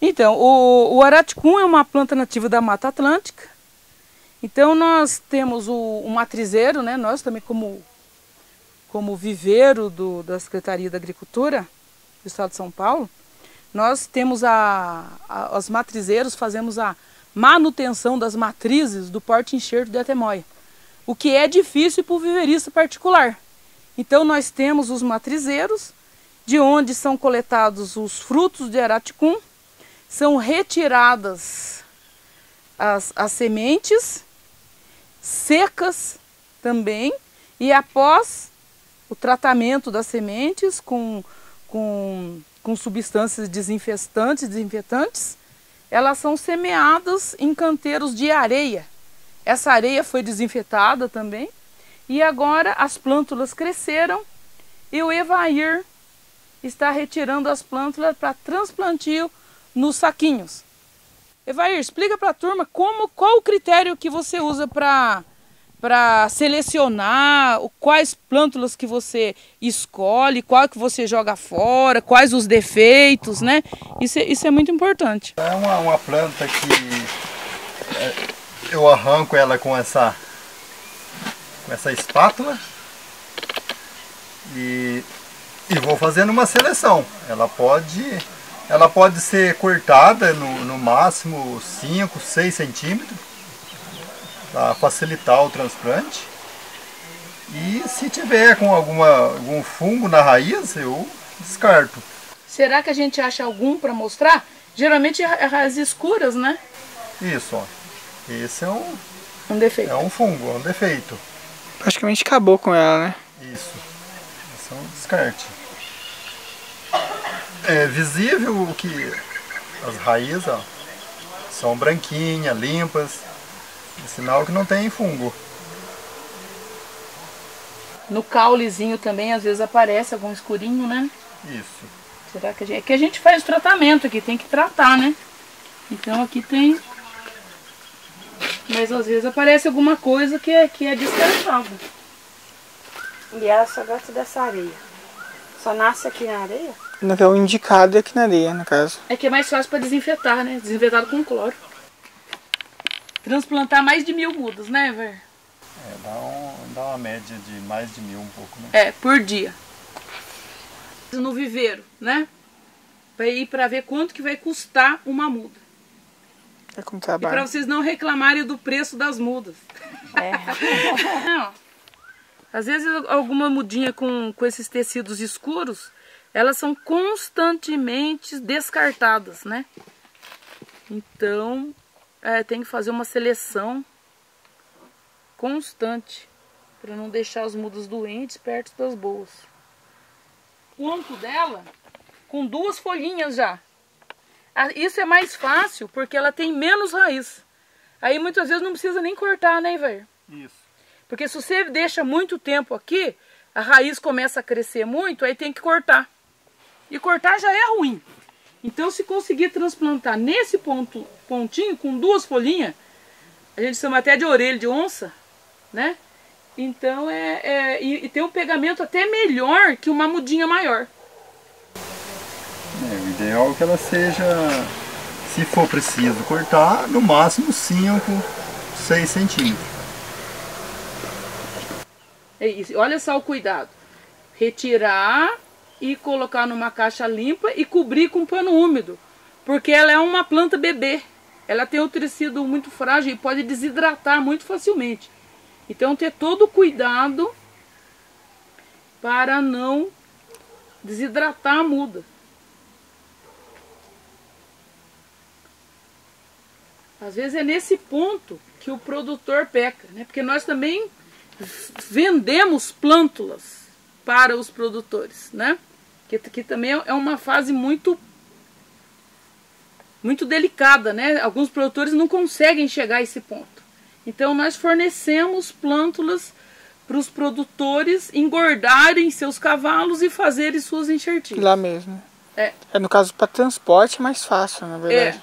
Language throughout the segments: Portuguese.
Então, o araticum é uma planta nativa da Mata Atlântica. Então nós temos o matrizeiro, né? Nós também como viveiro da Secretaria da Agricultura do Estado de São Paulo, nós temos os matrizeiros, fazemos a manutenção das matrizes do porte-enxerto de Atemoia, o que é difícil para o viverista particular. Então nós temos os matrizeiros, de onde são coletados os frutos de araticum, são retiradas as sementes secas também, e após o tratamento das sementes com substâncias desinfetantes, elas são semeadas em canteiros de areia. Essa areia foi desinfetada também, e agora as plântulas cresceram e o Evair está retirando as plântulas para transplantio nos saquinhos. Evair, explica para a turma qual o critério que você usa para selecionar, quais plântulas que você escolhe, qual que você joga fora, quais os defeitos, né? Isso é muito importante. É uma planta que eu arranco ela com essa espátula e vou fazendo uma seleção. Ela pode ser cortada no máximo 5, 6 centímetros para facilitar o transplante. E se tiver com algum fungo na raiz, eu descarto. Será que a gente acha algum para mostrar? Geralmente é raízes escuras, né? Isso, ó. Esse é um defeito. É um fungo, é um defeito. Praticamente acabou com ela, né? Isso. Esse é um descarte. É visível que as raízes, ó, são branquinhas, limpas, é sinal que não tem fungo. No caulezinho também às vezes aparece algum escurinho, né? Isso. Será que a gente faz o tratamento aqui, tem que tratar, né? Então aqui tem, mas às vezes aparece alguma coisa que é descartável. E ela só gosta dessa areia. Só nasce aqui na areia? Não, é o indicado aqui na areia, no caso. É que é mais fácil para desinfetar, né? Desinfetado com cloro. Transplantar mais de 1000 mudas, né, Ver? Dá uma média de mais de 1000 um pouco, né? Por dia. No viveiro, né? Para ir para ver quanto que vai custar uma muda. É com E trabalho. para vocês não reclamarem do preço das mudas. Não. Às vezes alguma mudinha com esses tecidos escuros, elas são constantemente descartadas, né? Então, tem que fazer uma seleção constante para não deixar as mudas doentes perto das boas. O ponto dela com 2 folhinhas já. Isso é mais fácil porque ela tem menos raiz. Aí muitas vezes não precisa nem cortar, né, velho? Isso. Porque se você deixa muito tempo aqui, a raiz começa a crescer muito, aí tem que cortar. E cortar já é ruim. Então se conseguir transplantar nesse pontinho, com 2 folhinhas, a gente chama até de orelha de onça, né? Então e tem um pegamento até melhor que uma mudinha maior. O ideal é que ela seja, se for preciso cortar, no máximo 5, 6 centímetros. É isso. Olha só o cuidado. Retirar e colocar numa caixa limpa e cobrir com pano úmido. Porque ela é uma planta bebê. Ela tem o tecido muito frágil e pode desidratar muito facilmente. Então ter todo o cuidado para não desidratar a muda. Às vezes é nesse ponto que o produtor peca, né? Porque nós também vendemos plântulas para os produtores, né? Que também é uma fase muito delicada, né? Alguns produtores não conseguem chegar a esse ponto. Então nós fornecemos plântulas para os produtores engordarem seus cavalos e fazerem suas enxertinhas. Lá mesmo. No caso, para transporte é mais fácil, na verdade.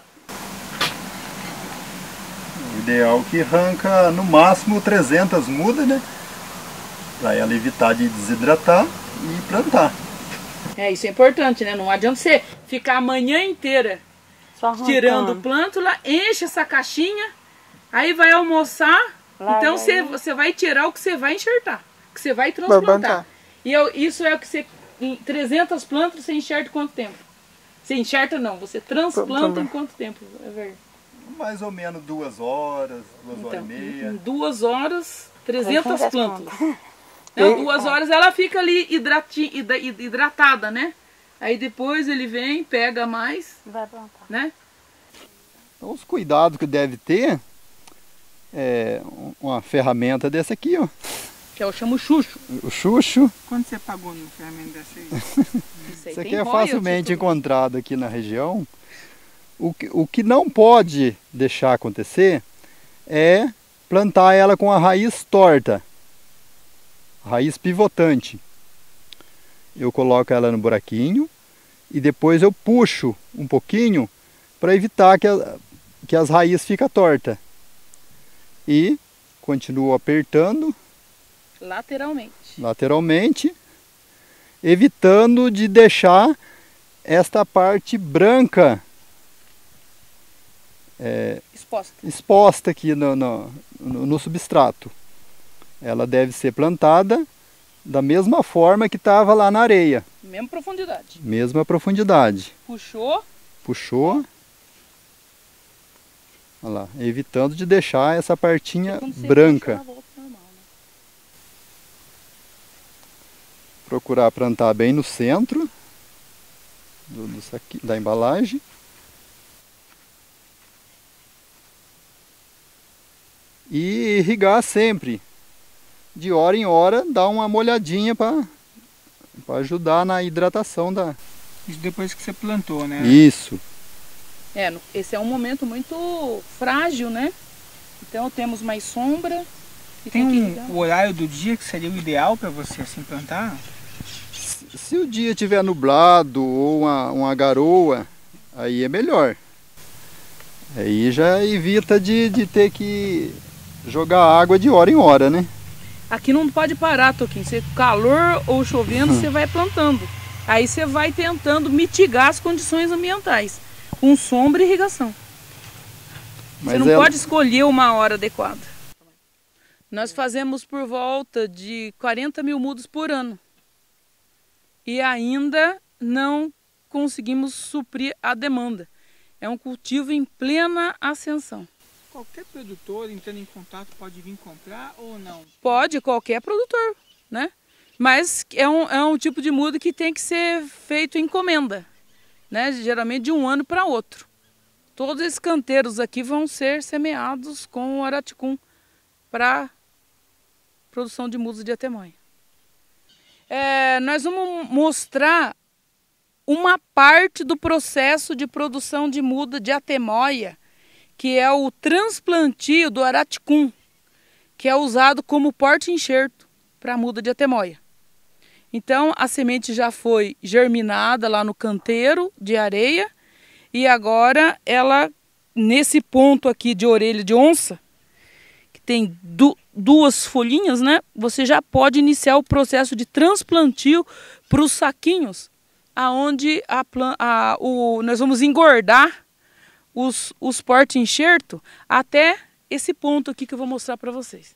O ideal é que arranca no máximo 300 mudas, né? Para ela evitar de desidratar e plantar. Isso é importante, né? Não adianta você ficar a manhã inteira tirando plântula, enche essa caixinha, aí vai almoçar, então você vai tirar o que você vai enxertar, que você vai transplantar. E isso é o que você, em 300 plântulas, você enxerta em quanto tempo? Você enxerta não, você transplanta em quanto tempo? É verdade. Mais ou menos 2 horas, 2 horas e meia. Em 2 horas, 300 plântulas. Não, 2 horas ela fica ali hidratada, né? Aí depois ele vem, pega mais, vai plantar, né? Então, os cuidados que deve ter é uma ferramenta dessa aqui, ó. Que eu chamo chucho. O chucho. Quanto você pagou numa ferramenta dessa aí? Isso aqui é facilmente encontrado aqui na região. O que não pode deixar acontecer é plantar ela com a raiz torta, raiz pivotante. Eu coloco ela no buraquinho e depois eu puxo um pouquinho para evitar que as raízes fiquem tortas. E continuo apertando lateralmente, evitando de deixar esta parte branca exposta aqui no substrato. Ela deve ser plantada da mesma forma que estava lá na areia. Mesma profundidade. Mesma profundidade. Puxou. Puxou. Olha lá, evitando de deixar essa partinha branca. Procurar plantar bem no centro da embalagem. E irrigar sempre. De hora em hora, dar uma molhadinha para ajudar na hidratação da... Isso depois que você plantou, né? Isso. Esse é um momento muito frágil, né? Então temos mais sombra. Tem um horário do dia que seria o ideal para você assim plantar? Se o dia estiver nublado ou uma garoa, aí é melhor. Aí já evita de ter que jogar água de hora em hora, né? Aqui não pode parar, Toquinho. Se calor ou chovendo, você vai plantando. Aí você vai tentando mitigar as condições ambientais, com sombra e irrigação. Você não pode escolher uma hora adequada. Nós fazemos por volta de 40 mil mudas por ano. E ainda não conseguimos suprir a demanda. É um cultivo em plena ascensão. Qualquer produtor entrando em contato pode vir comprar ou não? Pode, qualquer produtor, né? Mas é um tipo de muda que tem que ser feito em encomenda, né? Geralmente de um ano para outro. Todos esses canteiros aqui vão ser semeados com o araticum para produção de mudas de atemoia. Nós vamos mostrar uma parte do processo de produção de muda de atemoia, que é o transplantio do araticum, que é usado como porta-enxerto para a muda de atemoia. Então a semente já foi germinada lá no canteiro de areia e agora ela, nesse ponto aqui de orelha de onça, que tem duas folhinhas, né? Você já pode iniciar o processo de transplantio para os saquinhos, aonde nós vamos engordar os porta-enxerto até esse ponto aqui que eu vou mostrar para vocês.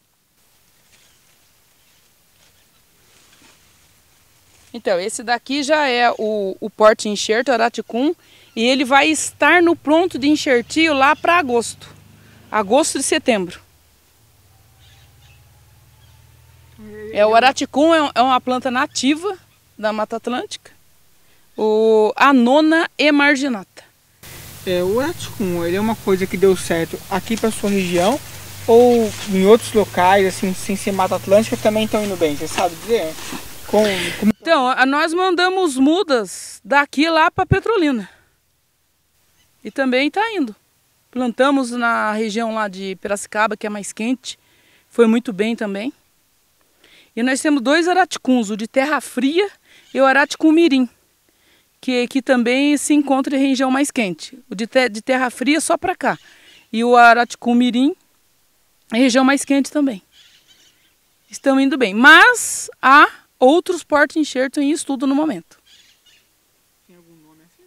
Então, esse daqui já é o porta-enxerto araticum e ele vai estar no pronto de enxertio lá para agosto de setembro. O araticum é uma planta nativa da Mata Atlântica, a nona emarginata. O araticum, ele é uma coisa que deu certo aqui para sua região ou em outros locais, assim, sem ser Mata Atlântica, também estão indo bem, você sabe dizer? Então, nós mandamos mudas daqui lá para Petrolina. E também está indo. Plantamos na região lá de Piracicaba, que é mais quente. Foi muito bem também. E nós temos 2 araticuns, o de terra fria e o araticum mirim, que também se encontra em região mais quente. O de terra fria só para cá. E o araticum mirim em região mais quente também. Estão indo bem. Mas há outros porta-enxerto em estudo no momento. Tem algum nome assim?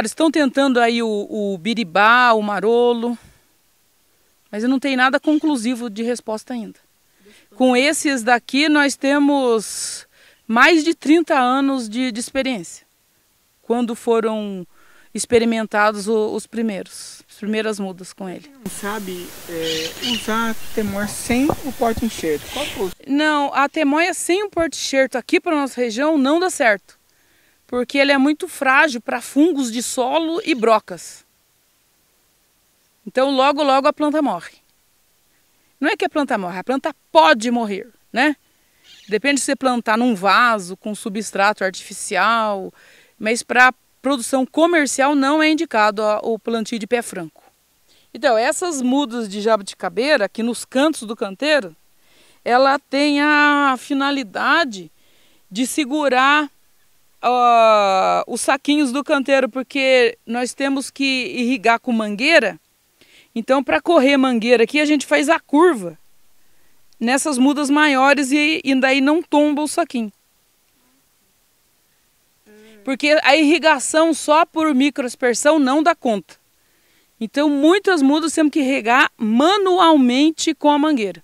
estão tentando aí o biribá, o marolo, mas não tem nada conclusivo de resposta ainda. Com esses daqui nós temos mais de 30 anos de experiência, quando foram experimentados as primeiras mudas com ele. Não sabe usar temoia sem o porta-enxerto? Qual custo? Não, a temoia sem o porta-enxerto aqui para nossa região não dá certo, porque ele é muito frágil para fungos de solo e brocas. Então logo a planta morre. Não é que a planta morre, a planta pode morrer, né? Depende se você plantar num vaso com substrato artificial, mas para produção comercial não é indicado o plantio de pé franco. Então, essas mudas de jabuticabeira, aqui nos cantos do canteiro, ela tem a finalidade de segurar os saquinhos do canteiro, porque nós temos que irrigar com mangueira. Então, para correr mangueira aqui, a gente faz a curva nessas mudas maiores e daí não tomba o saquinho. Porque a irrigação só por microaspersão não dá conta. Então, muitas mudas temos que regar manualmente com a mangueira.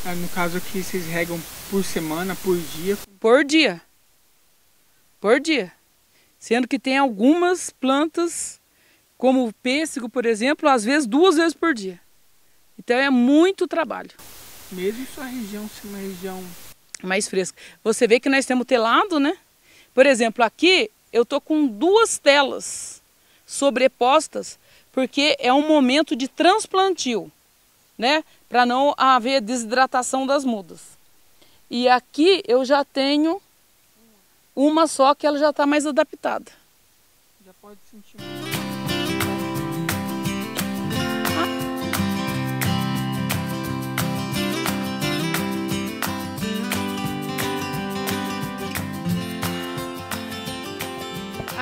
No caso aqui, vocês regam por semana, por dia? Por dia. Por dia. Sendo que tem algumas plantas, como o pêssego, por exemplo, às vezes 2 vezes por dia. Então é muito trabalho. Mesmo sua região ser uma região mais fresca. Você vê que nós temos telado, né? Por exemplo, aqui eu tô com 2 telas sobrepostas, porque é um momento de transplantio, né? Para não haver desidratação das mudas. E aqui eu já tenho uma só que ela já está mais adaptada. Já pode sentir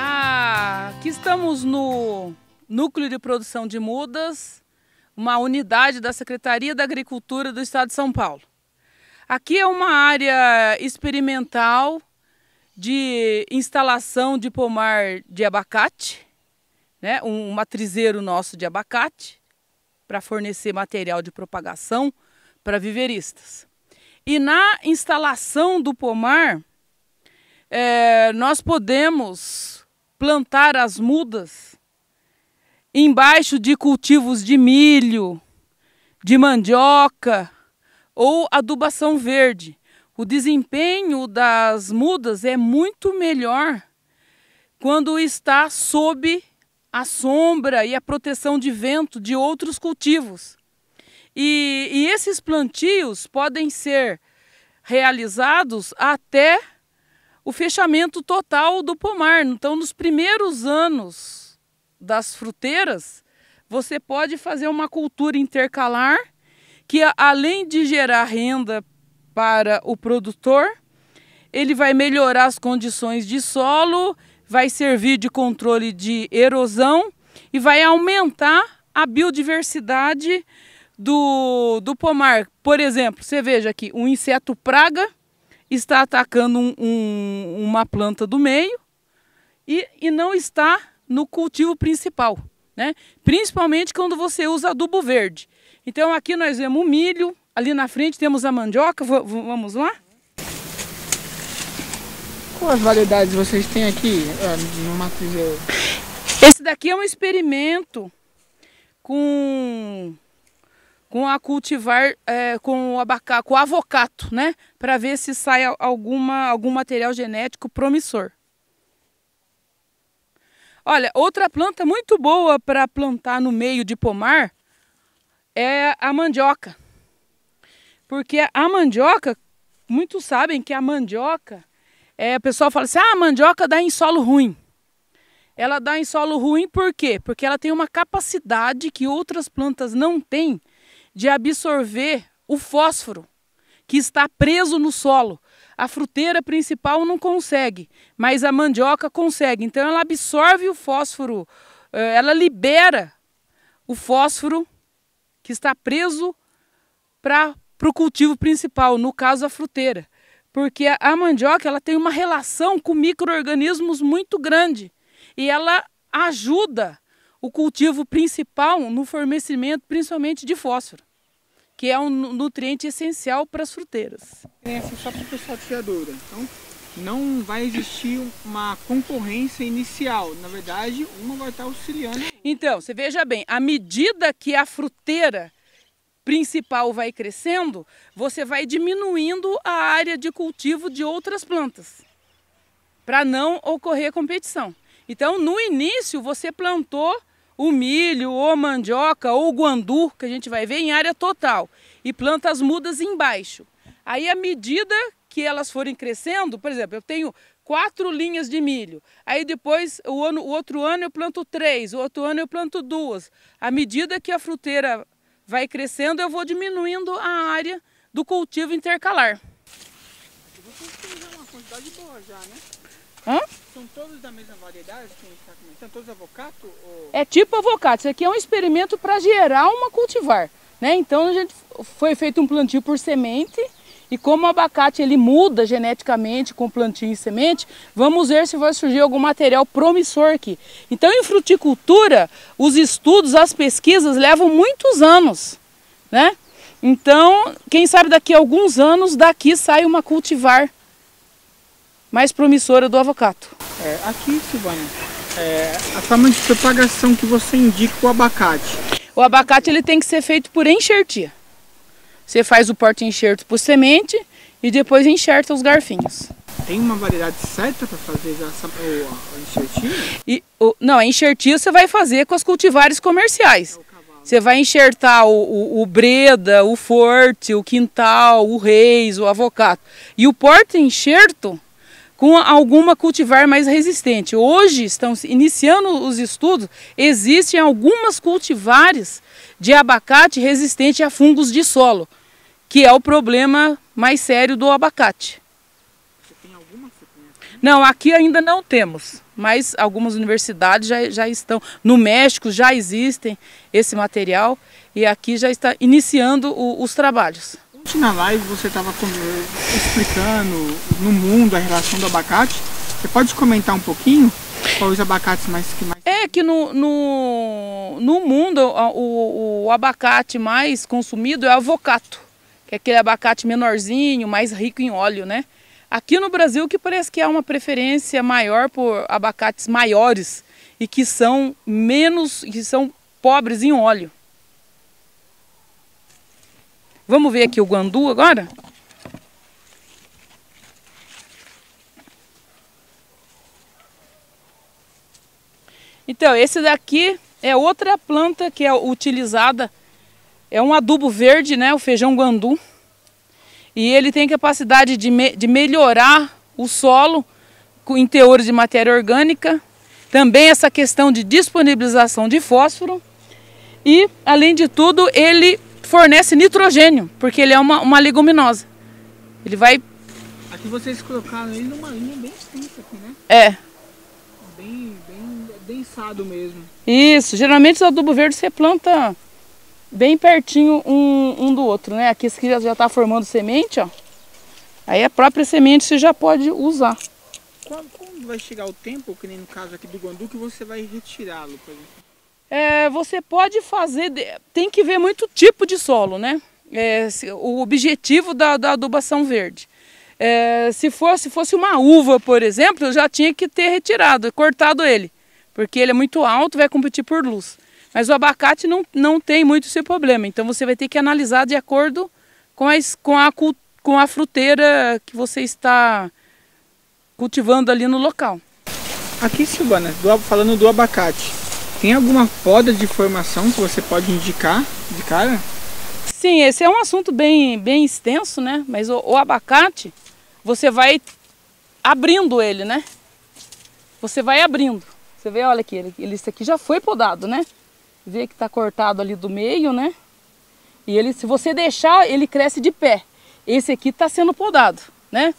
Aqui estamos no Núcleo de Produção de Mudas, uma unidade da Secretaria da Agricultura do Estado de São Paulo. Aqui é uma área experimental de instalação de pomar de abacate, né? Um matrizeiro nosso de abacate, para fornecer material de propagação para viveristas. E na instalação do pomar, nós podemos plantar as mudas embaixo de cultivos de milho, de mandioca ou adubação verde. O desempenho das mudas é muito melhor quando está sob a sombra e a proteção de vento de outros cultivos. E esses plantios podem ser realizados até o fechamento total do pomar. Então, nos primeiros anos das fruteiras, você pode fazer uma cultura intercalar que, além de gerar renda para o produtor, ele vai melhorar as condições de solo, vai servir de controle de erosão e vai aumentar a biodiversidade do pomar. Por exemplo, você veja aqui, um inseto praga está atacando uma planta do meio e não está no cultivo principal, né? Principalmente quando você usa adubo verde. Então aqui nós vemos o milho, ali na frente temos a mandioca, vamos lá? Quais variedades vocês têm aqui no matrizeiro? Esse daqui é um experimento com a cultivar, com o abacate, com o avocato, né? Para ver se sai algum material genético promissor. Olha, outra planta muito boa para plantar no meio de pomar é a mandioca. Porque a mandioca, muitos sabem que a mandioca, o pessoal fala assim, a mandioca dá em solo ruim. Ela dá em solo ruim por quê? Porque ela tem uma capacidade que outras plantas não têm de absorver o fósforo que está preso no solo. A fruteira principal não consegue, mas a mandioca consegue. Então ela absorve o fósforo, ela libera o fósforo que está preso para o cultivo principal, no caso a fruteira. Porque a mandioca ela tem uma relação com micro-organismos muito grande. e ela ajuda o cultivo principal no fornecimento principalmente de fósforo, que é um nutriente essencial para as fruteiras. Assim, só para o pessoal tirar dúvida, então não vai existir uma concorrência inicial, na verdade uma vai estar auxiliando. Então, você veja bem, à medida que a fruteira principal vai crescendo, você vai diminuindo a área de cultivo de outras plantas, para não ocorrer competição. Então, no início, você plantou o milho, ou mandioca, ou o guandu, que a gente vai ver em área total, e planta as mudas embaixo. Aí, à medida que elas forem crescendo, por exemplo, eu tenho 4 linhas de milho, aí depois, o outro ano eu planto 3, o outro ano eu planto 2. À medida que a fruteira vai crescendo, eu vou diminuindo a área do cultivo intercalar. Vocês têm já uma quantidade boa já, né? Hã? São todos da mesma variedade que a gente está comentando? Todos avocato? Ou... É tipo avocato. Isso aqui é um experimento para gerar uma cultivar, né? Então a gente foi feito um plantio por semente e como o abacate ele muda geneticamente com plantio em semente, vamos ver se vai surgir algum material promissor aqui. Então em fruticultura, os estudos, as pesquisas levam muitos anos, né? Então, quem sabe daqui a alguns anos daqui sai uma cultivar mais promissora do avocato. Aqui, Silvânia, a forma de propagação que você indica o abacate. O abacate ele tem que ser feito por enxertia. Você faz o porta-enxerto por semente e depois enxerta os garfinhos. Tem uma variedade certa para fazer já a enxertia? Não, a enxertia você vai fazer com as cultivares comerciais. Você vai enxertar o breda, o forte, o quintal, o reis, o avocato. E o porta-enxerto com alguma cultivar mais resistente. Hoje estão iniciando os estudos, existem algumas cultivares de abacate resistente a fungos de solo, que é o problema mais sério do abacate. Você tem alguma? Não, aqui ainda não temos, mas algumas universidades já estão. No México já existem esse material e aqui já está iniciando os trabalhos. Na live você estava explicando no mundo a relação do abacate. Você pode comentar um pouquinho quais os abacates que mais... É que no mundo o abacate mais consumido é o avocato, que é aquele abacate menorzinho, mais rico em óleo, né? Aqui no Brasil que parece que há uma preferência maior por abacates maiores e que são pobres em óleo. Vamos ver aqui o guandu agora? Então, esse daqui é outra planta que é utilizada, é um adubo verde, né, o feijão guandu. E ele tem capacidade de melhorar o solo em teores de matéria orgânica. Também essa questão de disponibilização de fósforo. E, além de tudo, ele fornece nitrogênio, porque ele é uma leguminosa. Ele vai... Aqui vocês colocaram ele numa linha bem extensa aqui, né? É. Bem densado mesmo. Isso, geralmente os adubo verde você planta bem pertinho um do outro, né? Aqui esse aqui já está formando semente, ó. Aí a própria semente você já pode usar. Quando vai chegar o tempo, que nem no caso aqui do guandu, que você vai retirá-lo, por exemplo? Você pode fazer, tem que ver muito tipo de solo, né? O objetivo da adubação verde. Se fosse uma uva, por exemplo, eu já tinha que ter retirado, cortado ele, porque ele é muito alto, vai competir por luz. Mas o abacate não tem muito esse problema, então você vai ter que analisar de acordo com a fruteira que você está cultivando ali no local. Aqui, Silvana, falando do abacate, tem alguma poda de formação que você pode indicar de cara? Sim, esse é um assunto bem extenso, né? Mas o abacate, você vai abrindo ele, né? Você vai abrindo. Você vê, olha aqui, esse aqui já foi podado, né? Vê que está cortado ali do meio, né? E ele, se você deixar, ele cresce de pé. Esse aqui está sendo podado, né?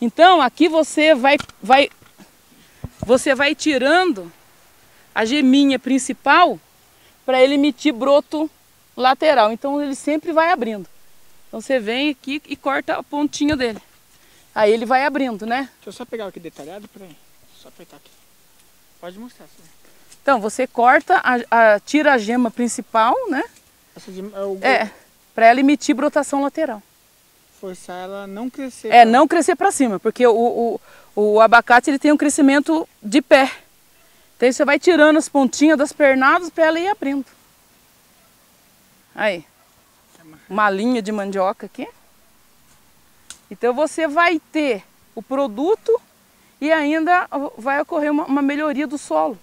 Então, aqui você vai tirando a geminha principal para ele emitir broto lateral. Então ele sempre vai abrindo. Então você vem aqui e corta a pontinha dele. Aí ele vai abrindo, né? Deixa eu só pegar aqui detalhado, peraí. Só apertar aqui. Pode mostrar, sim. Então, você corta, tira a gema principal, né? Essa de, para ela emitir brotação lateral. Forçar ela a não crescer. Não crescer para cima, porque o abacate ele tem um crescimento de pé. Então você vai tirando as pontinhas das pernadas para ela ir abrindo. Aí, uma linha de mandioca aqui. Então você vai ter o produto e ainda vai ocorrer uma melhoria do solo.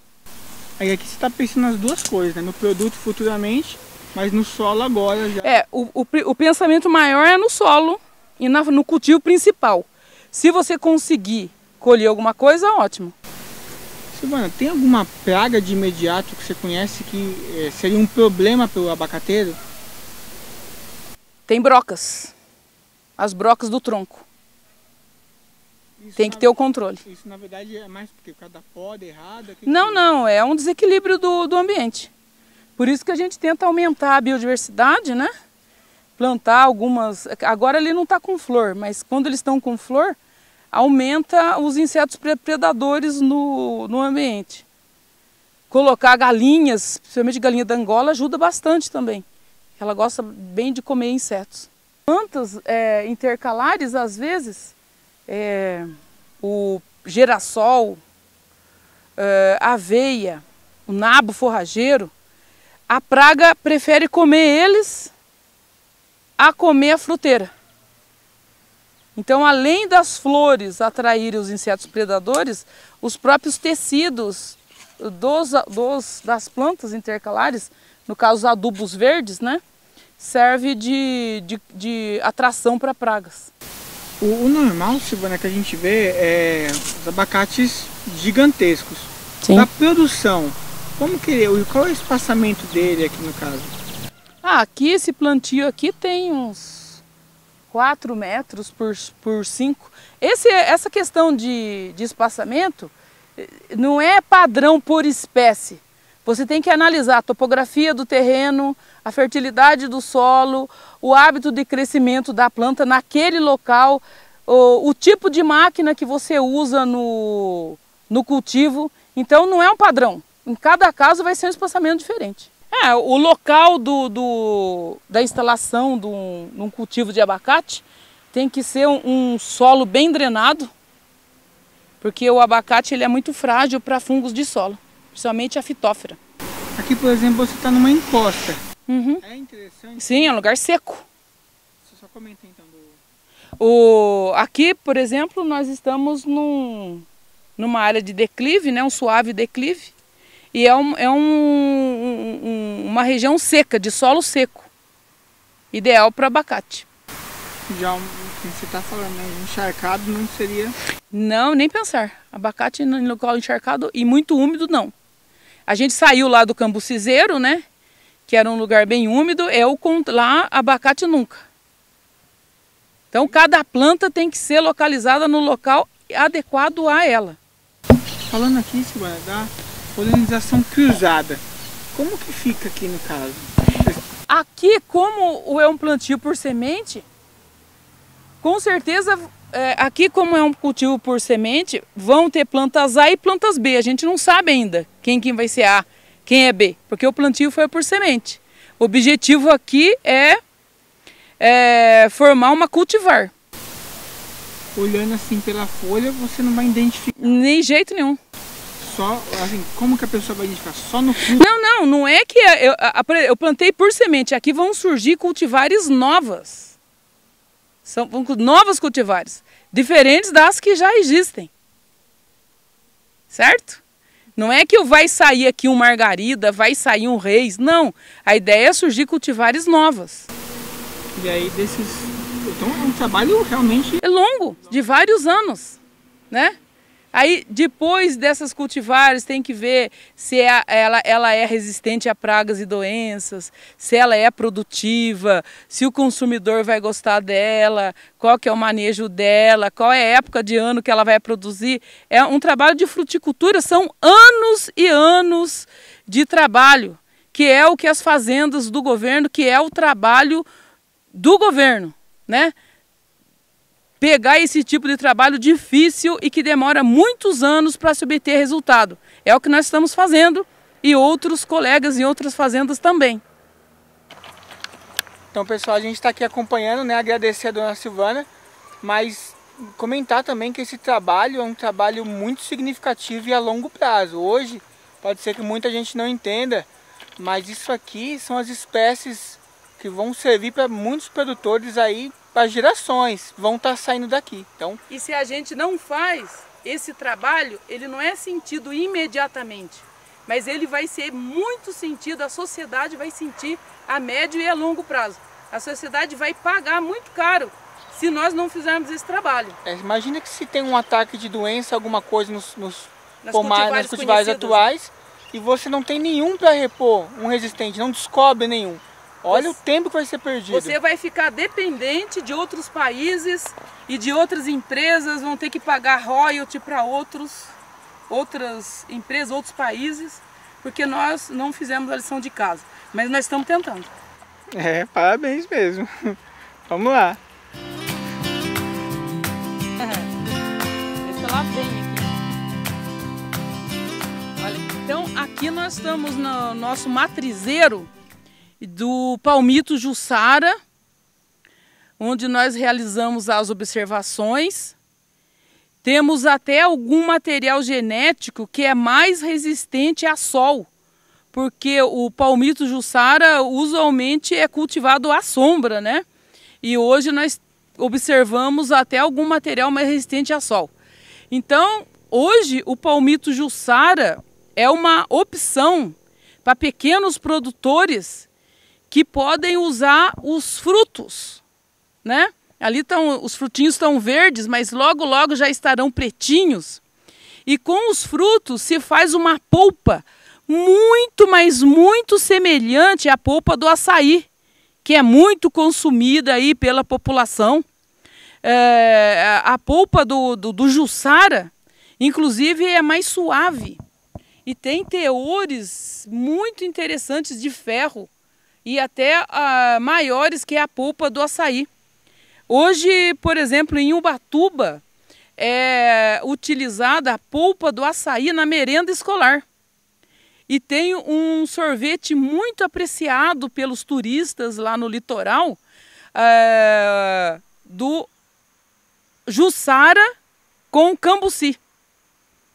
Aí aqui você está pensando nas duas coisas, né? No produto futuramente, mas no solo agora já. O pensamento maior é no solo e no cultivo principal. Se você conseguir colher alguma coisa, ótimo. Silvana, tem alguma praga de imediato que você conhece que seria um problema para o abacateiro? Tem brocas. As brocas do tronco. Tem que ter o controle. Isso na verdade é mais porque cada poda errada? Não, é um desequilíbrio do ambiente. Por isso que a gente tenta aumentar a biodiversidade, né? Plantar algumas... Agora ele não está com flor, mas quando eles estão com flor, aumenta os insetos predadores no ambiente. Colocar galinhas, principalmente galinha da Angola, ajuda bastante também. Ela gosta bem de comer insetos. Plantas intercalares, às vezes, o girassol, aveia, o nabo forrageiro, a praga prefere comer eles a comer a fruteira. Então, além das flores atraírem os insetos predadores, os próprios tecidos das plantas intercalares, no caso os adubos verdes, né, serve de atração para pragas. O normal, Silvana, que a gente vê é os abacates gigantescos. Sim. Da produção, qual é o espaçamento dele aqui no caso? Aqui, esse plantio aqui tem uns 4 metros por 5. Essa questão de espaçamento não é padrão por espécie. Você tem que analisar a topografia do terreno, a fertilidade do solo, o hábito de crescimento da planta naquele local, o tipo de máquina que você usa no cultivo. Então não é um padrão. Em cada caso vai ser um espaçamento diferente. O local da instalação de um cultivo de abacate tem que ser um solo bem drenado, porque o abacate ele é muito frágil para fungos de solo, principalmente a fitófora. Aqui, por exemplo, você está numa encosta. Uhum. É interessante? Sim, é um lugar seco. Você só comenta então Aqui, por exemplo, nós estamos numa área de declive, né, um suave declive. E é uma região seca, de solo seco, ideal para abacate. Já você está falando, né? Encharcado não seria? Não, nem pensar. Abacate em local encharcado e muito úmido, não. A gente saiu lá do Cambucizeiro, né? Que era um lugar bem úmido, lá abacate nunca. Então cada planta tem que ser localizada no local adequado a ela. Falando aqui, Silvana, da polinização cruzada. Como que fica aqui no caso? Aqui, como é um plantio por semente, com certeza, aqui como é um cultivo por semente, vão ter plantas A e plantas B. A gente não sabe ainda quem vai ser A, quem é B, porque o plantio foi por semente. O objetivo aqui é formar uma cultivar. Olhando assim pela folha, você não vai identificar? Nem jeito nenhum. Só, assim, como que a pessoa vai identificar? Só no fruto? Não é que eu plantei por semente. Aqui vão surgir cultivares novas. São novas cultivares, diferentes das que já existem. Certo? Não é que vai sair aqui um margarida, vai sair um reis. Não. A ideia é surgir cultivares novas. E aí então é um trabalho realmente... É longo, de vários anos, né? Aí, depois dessas cultivares, tem que ver se ela é resistente a pragas e doenças, se ela é produtiva, se o consumidor vai gostar dela, qual que é o manejo dela, qual é a época de ano que ela vai produzir. É um trabalho de fruticultura, são anos e anos de trabalho, que é o que as fazendas do governo, que é o trabalho do governo, né? pegar esse tipo de trabalho difícil e que demora muitos anos para se obter resultado. É o que nós estamos fazendo e outros colegas em outras fazendas também. Então, pessoal, a gente está aqui acompanhando, né? Agradecer a dona Silvana, mas comentar também que esse trabalho é um trabalho muito significativo e a longo prazo. Hoje, pode ser que muita gente não entenda, mas isso aqui são as espécies que vão servir para muitos produtores aí, para gerações, vão estar saindo daqui. Então, e se a gente não faz esse trabalho, ele não é sentido imediatamente, mas ele vai ser muito sentido, a sociedade vai sentir a médio e a longo prazo. A sociedade vai pagar muito caro se nós não fizermos esse trabalho. Imagina que se tem um ataque de doença, alguma coisa nos cultivares atuais, e você não tem nenhum para repor, um resistente, não descobre nenhum. Olha o tempo que vai ser perdido. Você vai ficar dependente de outros países e de outras empresas, vão ter que pagar royalty para outras empresas, outros países, porque nós não fizemos a lição de casa. Mas nós estamos tentando. Parabéns mesmo. Vamos lá. Esse lá vem aqui. Olha, então aqui nós estamos no nosso matrizeiro do palmito Jussara, onde nós realizamos as observações. Temos até algum material genético que é mais resistente a sol, porque o palmito Jussara usualmente é cultivado à sombra, né? E hoje nós observamos até algum material mais resistente a sol. Então, hoje o palmito Jussara é uma opção para pequenos produtores que podem usar os frutos, né? Ali os frutinhos estão verdes, mas logo logo já estarão pretinhos. E com os frutos se faz uma polpa muito, mas muito semelhante à polpa do açaí, que é muito consumida aí pela população. A polpa do Jussara, inclusive, é mais suave e tem teores muito interessantes de ferro e até maiores que a polpa do açaí. Hoje, por exemplo, em Ubatuba, é utilizada a polpa do açaí na merenda escolar. E tem um sorvete muito apreciado pelos turistas lá no litoral, do Jussara com cambuci.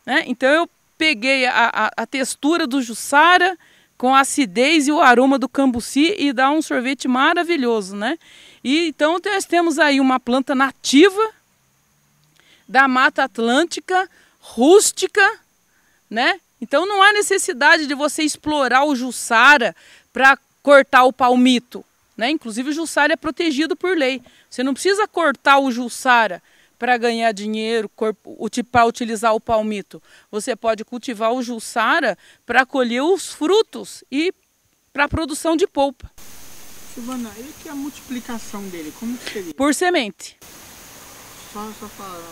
Né? Então eu peguei a textura do Jussara com a acidez e o aroma do cambuci e dá um sorvete maravilhoso, né? E então nós temos aí uma planta nativa da Mata Atlântica, rústica, né? Então não há necessidade de você explorar o Jussara para cortar o palmito, né? Inclusive o Jussara é protegido por lei. Você não precisa cortar o Jussara para ganhar dinheiro, para utilizar o palmito. Você pode cultivar o Jussara para colher os frutos e para a produção de polpa. Silvana, e que é a multiplicação dele, como que seria? Por semente. Só falar.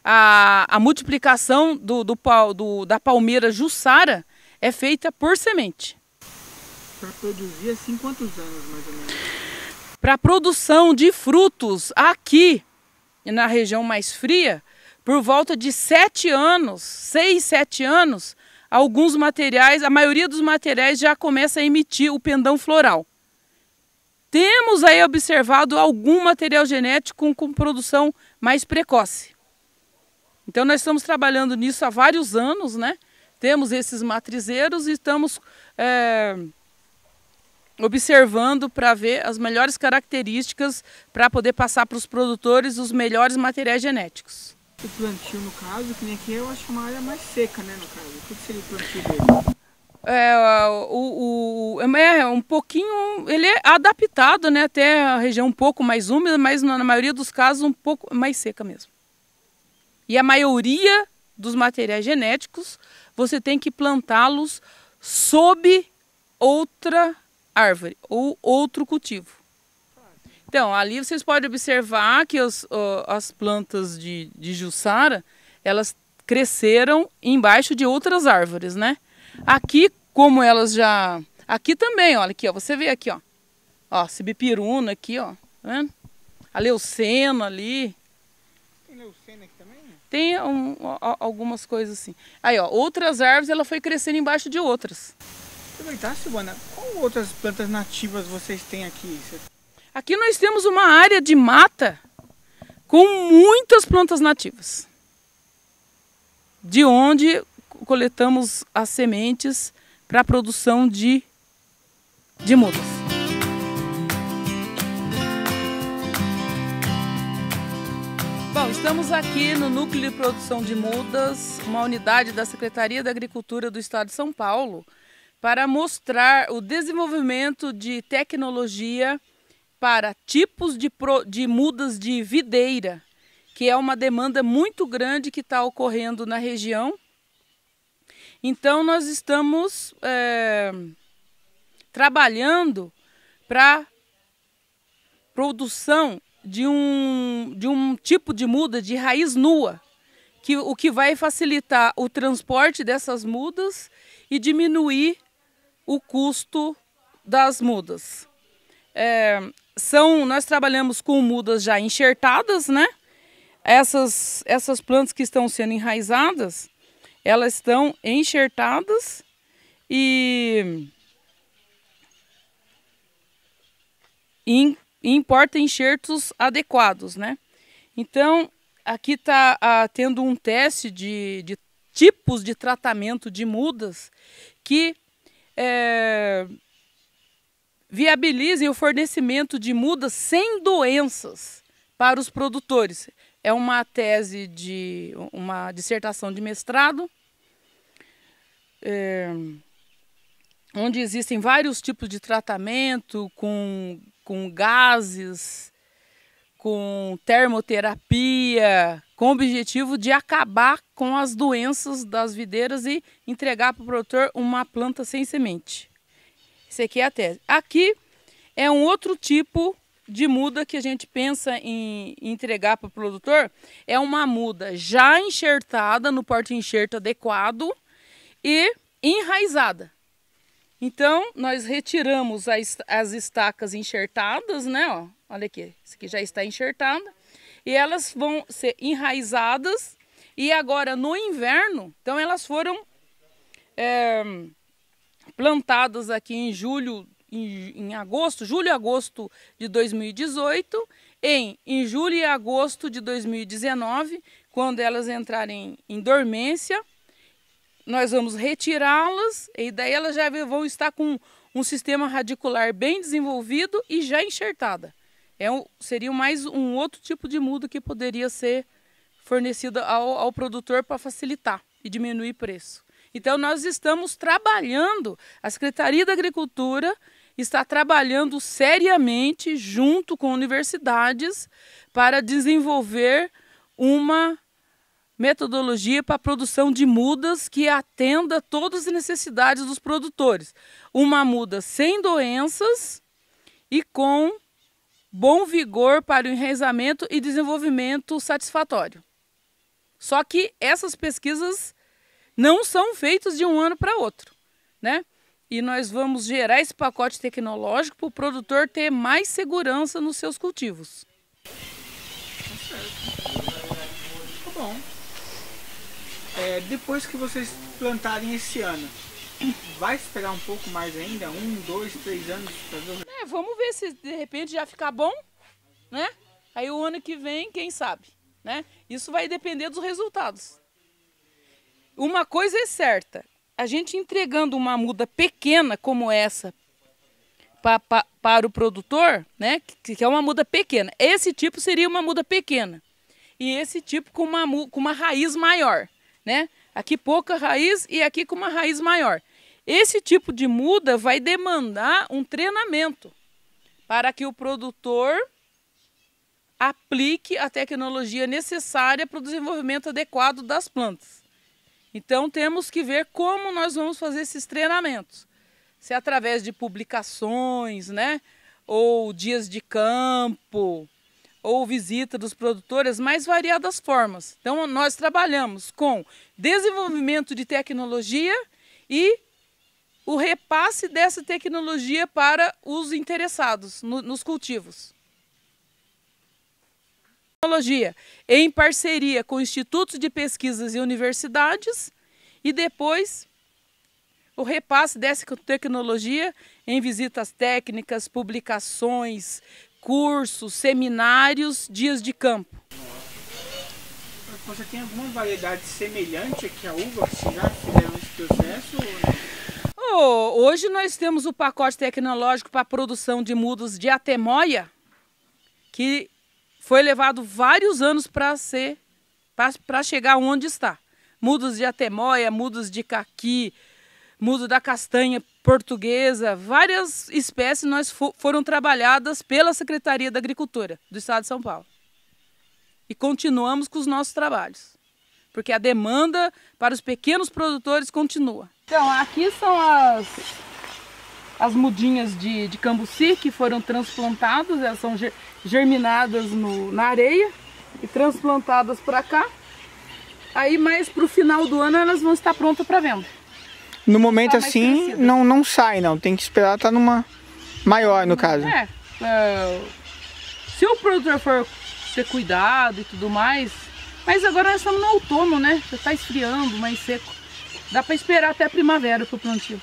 A multiplicação da palmeira Jussara é feita por semente. Para produzir assim quantos anos mais ou menos? Para a produção de frutos aqui na região mais fria, por volta de 7 anos, 6, 7 anos, alguns materiais, a maioria dos materiais já começa a emitir o pendão floral. Temos aí observado algum material genético com produção mais precoce. Então nós estamos trabalhando nisso há vários anos, né? Temos esses matrizeiros e estamos observando para ver as melhores características para poder passar para os produtores os melhores materiais genéticos. O plantio, no caso, que nem aqui eu acho uma área mais seca, né, no caso. O que seria o plantio dele? Um pouquinho, ele é adaptado, né, até a região um pouco mais úmida, mas na maioria dos casos um pouco mais seca mesmo. E a maioria dos materiais genéticos, você tem que plantá-los sob outra árvore ou outro cultivo. Então, ali vocês podem observar que as plantas de Jussara, elas cresceram embaixo de outras árvores, né? Aqui, como elas já... Aqui também, olha aqui, ó, você vê aqui, ó, cibipiruna aqui, ó, tá vendo? A leucena ali. leucena aqui também? Tem algumas coisas assim. Aí, ó, outras árvores, ela foi crescendo embaixo de outras. Aproveitar, Silvana, qual outras plantas nativas vocês têm aqui? Aqui nós temos uma área de mata com muitas plantas nativas. De onde coletamos as sementes para a produção de mudas. Bom, estamos aqui no Núcleo de Produção de Mudas, uma unidade da Secretaria da Agricultura do Estado de São Paulo, para mostrar o desenvolvimento de tecnologia para tipos de mudas de videira, que é uma demanda muito grande que está ocorrendo na região. Então nós estamos trabalhando para produção de um tipo de muda de raiz nua, o que vai facilitar o transporte dessas mudas e diminuir o custo das mudas. Nós trabalhamos com mudas já enxertadas, né? Essas plantas que estão sendo enraizadas, elas estão enxertadas e importa enxertos adequados, né? Então, aqui está tendo um teste de tipos de tratamento de mudas que viabilizem o fornecimento de mudas sem doenças para os produtores. É uma tese uma dissertação de mestrado, onde existem vários tipos de tratamento com gases, com termoterapia, com o objetivo de acabar com as doenças das videiras e entregar para o produtor uma planta sem semente. Essa aqui é a tese. Aqui é um outro tipo de muda que a gente pensa em entregar para o produtor. É uma muda já enxertada no porta-enxerto adequado e enraizada. Então, nós retiramos as estacas enxertadas, né? Ó, olha aqui, isso aqui já está enxertada. E elas vão ser enraizadas. E agora, no inverno, então elas foram plantadas aqui em julho e agosto de 2018. Em julho e agosto de 2019, quando elas entrarem em dormência, nós vamos retirá-las e daí elas já vão estar com um sistema radicular bem desenvolvido e já enxertada. Seria mais um outro tipo de muda que poderia ser fornecida ao produtor para facilitar e diminuir o preço. Então nós estamos trabalhando, a Secretaria da Agricultura está trabalhando seriamente junto com universidades para desenvolver uma metodologia para a produção de mudas que atenda todas as necessidades dos produtores. Uma muda sem doenças e com bom vigor para o enraizamento e desenvolvimento satisfatório. Só que essas pesquisas não são feitas de um ano para outro, né? E nós vamos gerar esse pacote tecnológico para o produtor ter mais segurança nos seus cultivos. Tá bom. Depois que vocês plantarem esse ano, vai esperar um pouco mais ainda? 1, 2, 3 anos? Vamos ver se de repente já ficar bom, né? Aí o ano que vem, quem sabe, né? Isso vai depender dos resultados. Uma coisa é certa, a gente entregando uma muda pequena como essa para o produtor, né? Que é uma muda pequena. Esse tipo seria uma muda pequena. E esse tipo com uma raiz maior, né? Aqui pouca raiz e aqui com uma raiz maior. Esse tipo de muda vai demandar um treinamento para que o produtor aplique a tecnologia necessária para o desenvolvimento adequado das plantas. Então temos que ver como nós vamos fazer esses treinamentos. Se é através de publicações, né? Ou dias de campo, ou visita dos produtores, mais variadas formas. Então nós trabalhamos com desenvolvimento de tecnologia e o repasse dessa tecnologia para os interessados nos cultivos. Tecnologia em parceria com institutos de pesquisas e universidades, e depois o repasse dessa tecnologia em visitas técnicas, publicações, cursos, seminários, dias de campo. Você tem alguma variedade semelhante aqui à uva? Vocês já fizeram esse processo ou não? Hoje nós temos o pacote tecnológico para a produção de mudas de atemoia, que foi levado vários anos para chegar onde está. Mudas de atemoia, mudas de caqui, muda da castanha portuguesa, várias espécies foram trabalhadas pela Secretaria da Agricultura do Estado de São Paulo. E continuamos com os nossos trabalhos, porque a demanda para os pequenos produtores continua. Então, aqui são as mudinhas de cambuci que foram transplantadas, elas são germinadas na areia e transplantadas para cá. Aí, mais para o final do ano, elas vão estar prontas para venda. No momento assim, não sai não, tem que esperar estar numa maior no caso. Se o produtor for ter cuidado e tudo mais, mas agora nós estamos no outono, né? Já está esfriando, mais seco. Dá para esperar até a primavera para o plantio.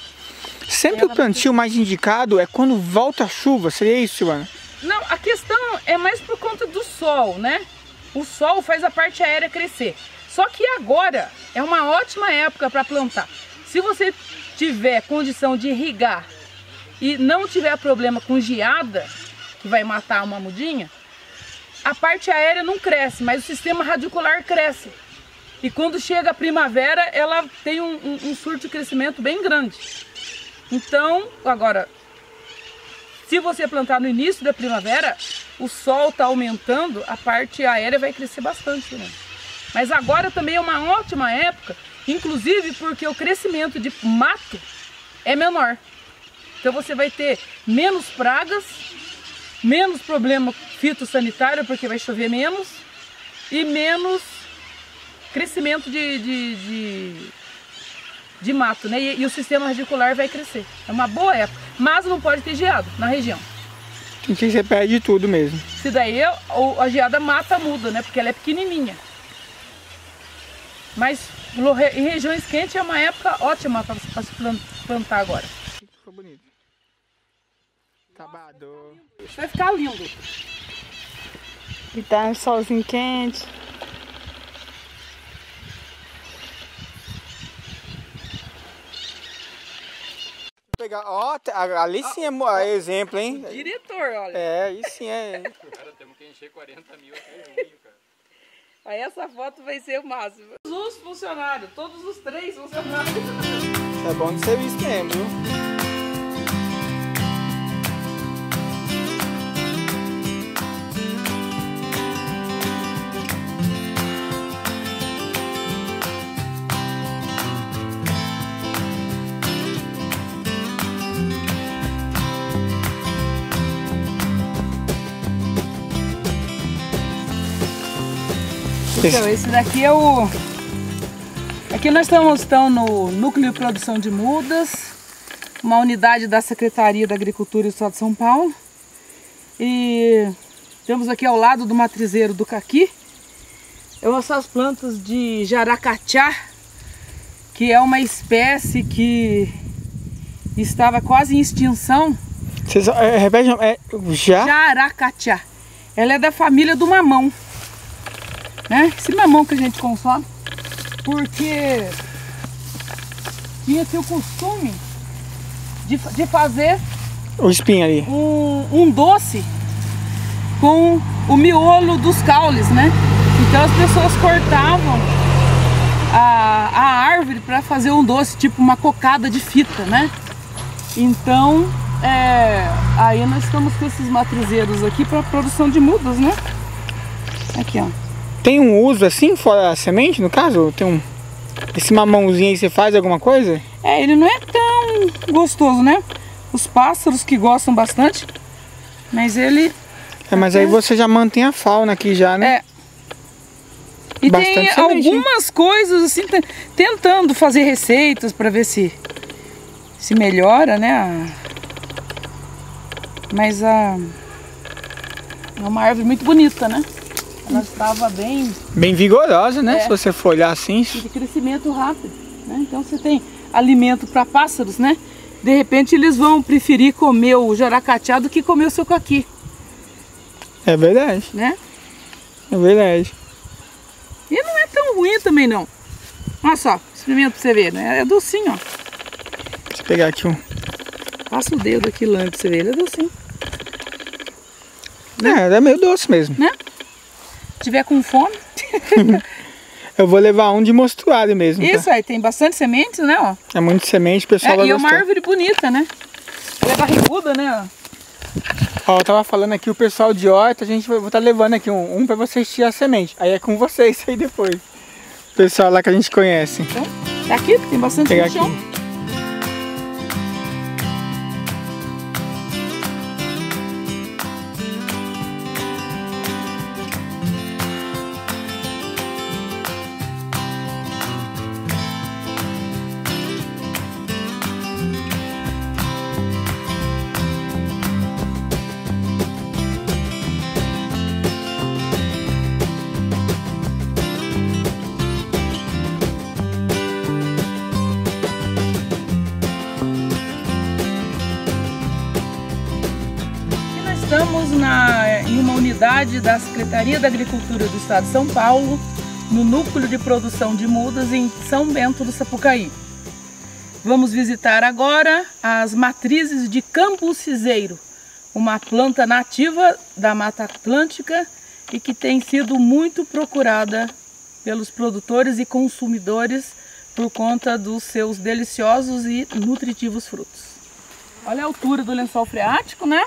Sempre o plantio mais indicado é quando volta a chuva, seria isso, Silvana? Não, a questão é mais por conta do sol, né? O sol faz a parte aérea crescer. Só que agora é uma ótima época para plantar. Se você tiver condição de irrigar e não tiver problema com geada, que vai matar uma mudinha, a parte aérea não cresce, mas o sistema radicular cresce. E quando chega a primavera, ela tem um surto de crescimento bem grande. Então, agora, se você plantar no início da primavera, o sol está aumentando, a parte aérea vai crescer bastante, né? Mas agora também é uma ótima época, inclusive porque o crescimento de mato é menor. Então você vai ter menos pragas, menos problema fitossanitário, porque vai chover menos, e menos crescimento de mato, né? E o sistema radicular vai crescer. É uma boa época, mas não pode ter geado na região. Aqui você perde tudo mesmo. Se daí a geada mata a muda, né? Porque ela é pequenininha. Mas em regiões quentes é uma época ótima para se plantar agora. Ficou bonito. Acabado. Vai ficar lindo. E tá um solzinho quente. Pegar, ó, ali sim é exemplo, hein? Diretor, olha. É, aí sim é. Cara, temos que encher 40 mil até junho, cara. Aí essa foto vai ser o máximo. Todos os funcionários, todos os 3 funcionários. É bom de serviço mesmo, viu? Então, esse daqui é o... Aqui nós estamos no Núcleo de Produção de Mudas, uma unidade da Secretaria da Agricultura do Estado de São Paulo. E temos aqui ao lado do matrizeiro do caqui, essas plantas de jaracatiá, que é uma espécie que estava quase em extinção. Vocês repetem, Jaracatiá. Ela é da família do mamão. Né? Esse mamão que a gente consome, porque tinha-se o costume de fazer o espinho ali, um doce com o miolo dos caules, né? Então as pessoas cortavam a árvore para fazer um doce, tipo uma cocada de fita, né? Então aí nós estamos com esses matrizeiros aqui para produção de mudas, né? Aqui, ó. Tem um uso assim, fora a semente, no caso? Tem esse mamãozinho aí, você faz alguma coisa? Ele não é tão gostoso, né? Os pássaros que gostam bastante, mas ele... mas aí você já mantém a fauna aqui já, né? E bastante tem semente, algumas coisas assim, tentando fazer receitas para ver se melhora, né? Mas é uma árvore muito bonita, né? ela estava bem vigorosa, né? Se você for olhar assim. de crescimento rápido, né? Então você tem alimento para pássaros, né? De repente eles vão preferir comer o jaracatiá do que comer o seu caqui. É verdade. Né? É verdade. E não é tão ruim também não. Olha só, experimenta pra você ver, né? É docinho, ó. Deixa eu pegar aqui um. Passa o dedo aqui lá pra você ver, ele é docinho. É meio doce mesmo. Né? Se tiver com fome. Eu vou levar um de mostruário mesmo. Isso aí, tem bastante sementes, né? Ó. É muito semente, o pessoal vai gostar. E é uma árvore bonita, né? Ela é barriguda, né? Ó, eu tava falando aqui, o pessoal de horta, a gente vai estar levando aqui um pra vocês tirar a semente. Aí é com vocês aí depois. O pessoal lá que a gente conhece. Então, tá aqui, tem bastante pegar no chão. Aqui. Estamos em uma unidade da Secretaria da Agricultura do Estado de São Paulo, no núcleo de produção de mudas em São Bento do Sapucaí. Vamos visitar agora as matrizes de cambucizeiro, uma planta nativa da Mata Atlântica e que tem sido muito procurada pelos produtores e consumidores por conta dos seus deliciosos e nutritivos frutos. Olha a altura do lençol freático, né?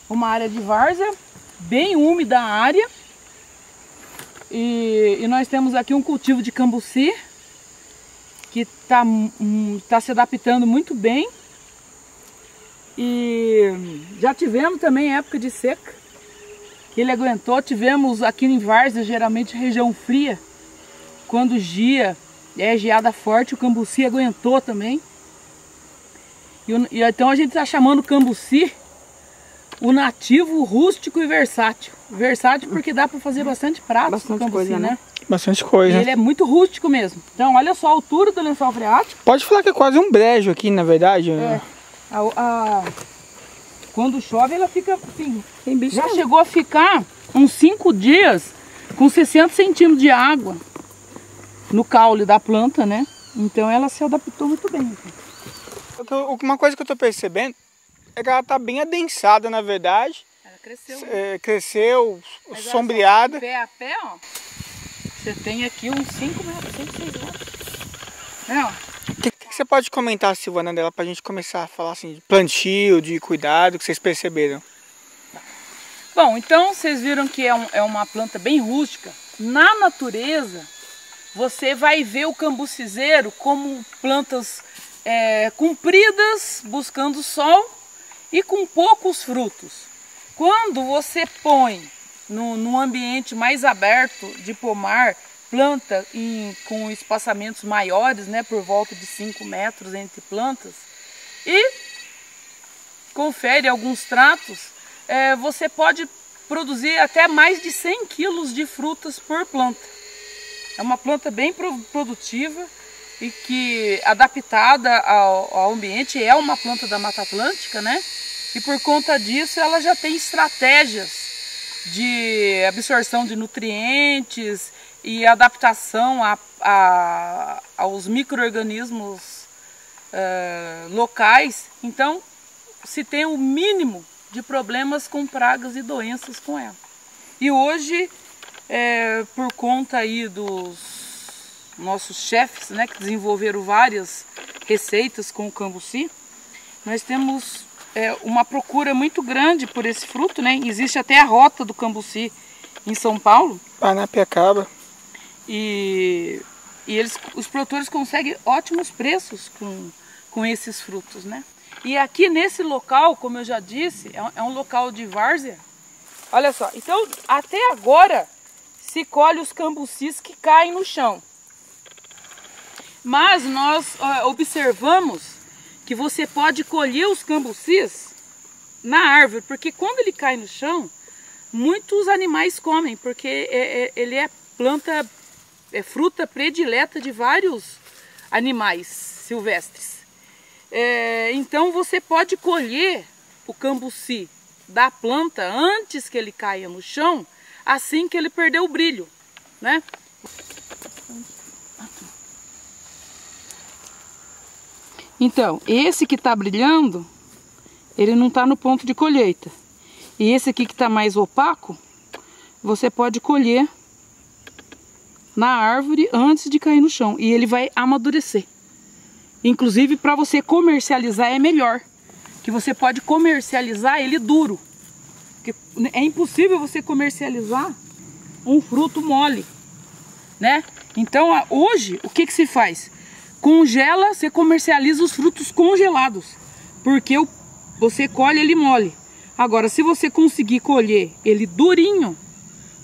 Uma área de várzea, bem úmida a área. E nós temos aqui um cultivo de cambuci, que está se adaptando muito bem. E já tivemos também época de seca, que ele aguentou. Tivemos aqui em várzea, geralmente região fria, quando geada forte, o cambuci aguentou também. Então a gente está chamando o cambuci o nativo, rústico e versátil. Versátil porque dá para fazer bastante pratos com cambuci, né? Bastante coisa. E ele é muito rústico mesmo. Então olha só a altura do lençol freático. Pode falar que é quase um brejo aqui, na verdade. É. Quando chove ela fica assim. Já chegou a ficar uns 5 dias com 60 centímetros de água no caule da planta, né? Então ela se adaptou muito bem. Uma coisa que eu tô percebendo é que ela tá bem adensada, na verdade. Ela cresceu. Cresceu, mas sombreada. Pé a pé, ó. Você tem aqui uns 5 metros, 5, 6 metros. É, ó. O que você pode comentar, Silvana, dela, pra gente começar a falar assim de plantio, de cuidado, que vocês perceberam? Bom, então vocês viram que é uma planta bem rústica. Na natureza, você vai ver o cambucizeiro como plantas compridas, buscando sol e com poucos frutos. Quando você põe num ambiente mais aberto de pomar, planta com espaçamentos maiores, né, por volta de 5 metros entre plantas, e confere alguns tratos, você pode produzir até mais de 100 quilos de frutas por planta. É uma planta bem produtiva e que, adaptada ao ambiente, é uma planta da Mata Atlântica, né? E por conta disso ela já tem estratégias de absorção de nutrientes e adaptação aos micro-organismos locais. Então se tem o mínimo de problemas com pragas e doenças com ela. E hoje, por conta aí dos nossos chefes, né, que desenvolveram várias receitas com o cambuci, nós temos uma procura muito grande por esse fruto, né? Existe até a rota do cambuci em São Paulo. Paranapiacaba. E os produtores conseguem ótimos preços com esses frutos, né? E aqui nesse local, como eu já disse, é um local de várzea. Olha só, então até agora se colhe os cambucis que caem no chão. Mas nós observamos que você pode colher os cambucis na árvore, porque quando ele cai no chão, muitos animais comem, porque ele é planta, é fruta predileta de vários animais silvestres. Então você pode colher o cambuci da planta antes que ele caia no chão, assim que ele perder o brilho, né? Então, esse que está brilhando, ele não está no ponto de colheita. E esse aqui que está mais opaco, você pode colher na árvore antes de cair no chão. E ele vai amadurecer. Inclusive, para você comercializar é melhor. Que você pode comercializar ele duro. Porque é impossível você comercializar um fruto mole, né? Então, hoje, o que se faz? Congela, você comercializa os frutos congelados. Porque você colhe ele mole. Agora, se você conseguir colher ele durinho,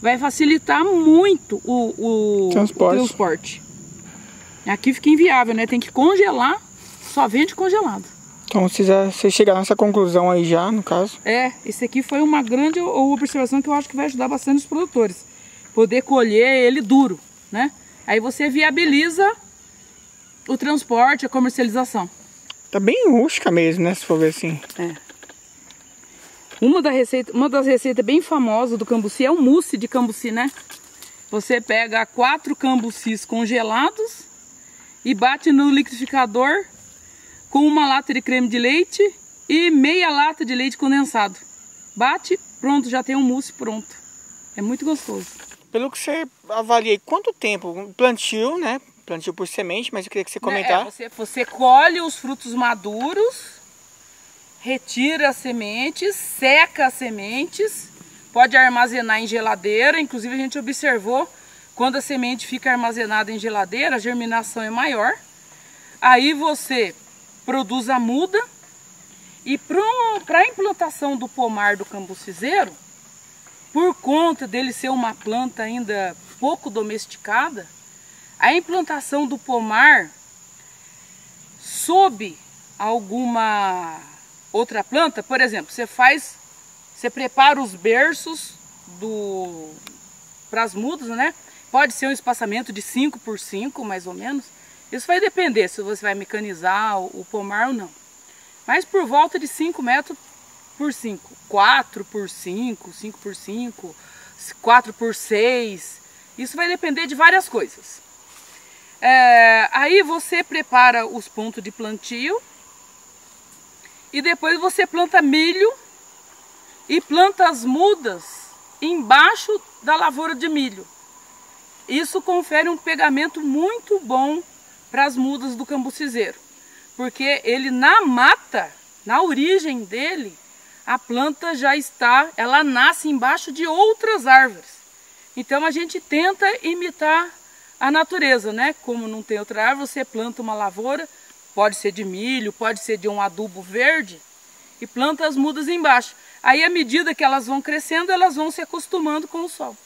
vai facilitar muito o transporte. Aqui fica inviável, né? Tem que congelar, só vende congelado. Então, você chegar nessa conclusão aí já, no caso. Esse aqui foi uma grande observação que eu acho que vai ajudar bastante os produtores. Poder colher ele duro, né? Aí você viabiliza o transporte, a comercialização. Tá bem rústica mesmo, né? Se for ver assim. Uma das receitas bem famosas do cambuci é o mousse de cambuci, né? Você pega 4 cambucis congelados e bate no liquidificador com uma lata de creme de leite e meia lata de leite condensado. Bate, pronto, já tem um mousse pronto. É muito gostoso. Pelo que você avalia, quanto tempo? Plantio, né? Plantio por semente, mas eu queria que você comentasse. Você colhe os frutos maduros, retira as sementes, seca as sementes, pode armazenar em geladeira. Inclusive a gente observou, quando a semente fica armazenada em geladeira, a germinação é maior. Aí você produz a muda e para a implantação do pomar do cambucizeiro, por conta dele ser uma planta ainda pouco domesticada, a implantação do pomar sob alguma outra planta, por exemplo, você prepara os berços para as mudas, né? Pode ser um espaçamento de 5 por 5, mais ou menos. Isso vai depender se você vai mecanizar o pomar ou não. Mas por volta de 5 metros por 5, 4 por 5, 5 por 5, 4 por 6. Isso vai depender de várias coisas. Aí você prepara os pontos de plantio e depois você planta milho e planta as mudas embaixo da lavoura de milho. Isso confere um pegamento muito bom para as mudas do cambucizeiro, porque ele na mata, na origem dele, a planta ela nasce embaixo de outras árvores. Então a gente tenta imitar a natureza, né? Como não tem outra árvore, você planta uma lavoura, pode ser de milho, pode ser de um adubo verde, e planta as mudas embaixo. Aí à medida que elas vão crescendo, elas vão se acostumando com o sol.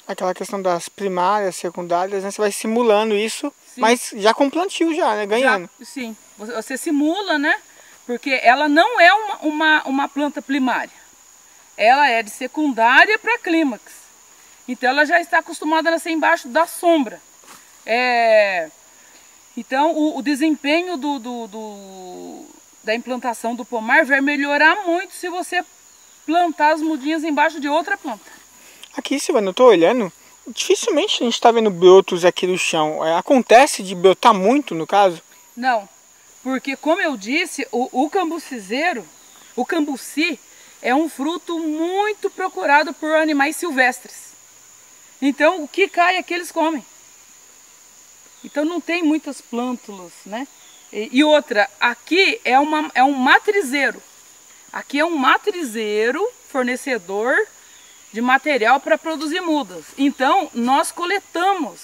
Aquela questão das primárias, secundárias, né? Você vai simulando isso, sim, mas já com plantio já, né? Ganhando. Sim, você simula, né? Porque ela não é uma planta primária. Ela é de secundária para clímax. Então ela já está acostumada a nascer embaixo da sombra. Então o desempenho da implantação do pomar vai melhorar muito se você plantar as mudinhas embaixo de outra planta. Aqui, Silvana, eu estou olhando, dificilmente a gente está vendo brotos aqui do chão. Acontece de brotar muito, no caso? Não, porque como eu disse, o cambucizeiro, o cambuci é um fruto muito procurado por animais silvestres. Então o que cai é que eles comem. Então não tem muitas plântulas, né? E outra, aqui é um matrizeiro. Aqui é um matrizeiro fornecedor de material para produzir mudas. Então nós coletamos